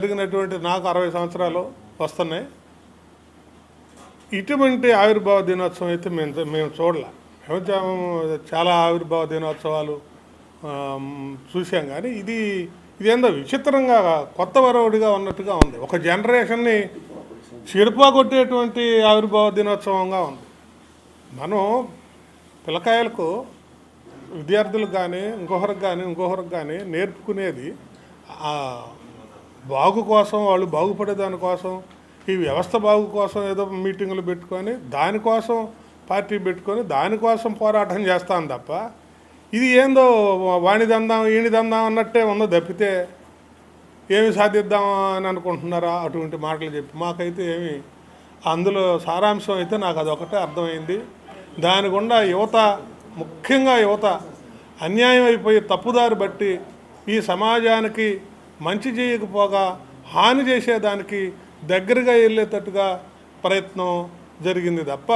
జరిగినటువంటి నాకు 60 సంవత్సరాలు వస్తున్నాయి. ఇటువంటి ఆవిర్భావ దినోత్సవం అయితే మేము చూడలే. చాలా ఆవిర్భావ దినోత్సవాలు చూసాం, కానీ ఇదేందో విచిత్రంగా కొత్త వరవడిగా ఉన్నట్టుగా ఉంది. ఒక జనరేషన్ని చెడుపా కొట్టేటువంటి ఆవిర్భావ దినోత్సవంగా ఉంది. మనం పిల్లకాయలకు, విద్యార్థులకు కానీ ఇంకొకరికి కానీ నేర్పుకునేది బాగు కోసం, వాళ్ళు బాగుపడేదానికోసం, ఈ వ్యవస్థ బాగు కోసం ఏదో మీటింగులు పెట్టుకొని దానికోసం పార్టీ పెట్టుకొని దానికోసం పోరాటం చేస్తాను తప్ప ఇది ఏందో వాణిదందాం ఈయనదందాం అన్నట్టే ఉందో తప్పితే ఏమి సాధిద్దాం అని అనుకుంటున్నారా అటువంటి మాటలు చెప్పి మాకైతే ఏమి అందులో సారాంశం అయితే నాకు అదొకటే అర్థమైంది. దాని గుండా యువత, ముఖ్యంగా యువత అన్యాయం అయిపోయి తప్పుదారి బట్టి ఈ సమాజానికి మంచి చేయకపోగా హాని చేసేదానికి దగ్గరగా వెళ్ళేటట్టుగా ప్రయత్నం జరిగింది తప్ప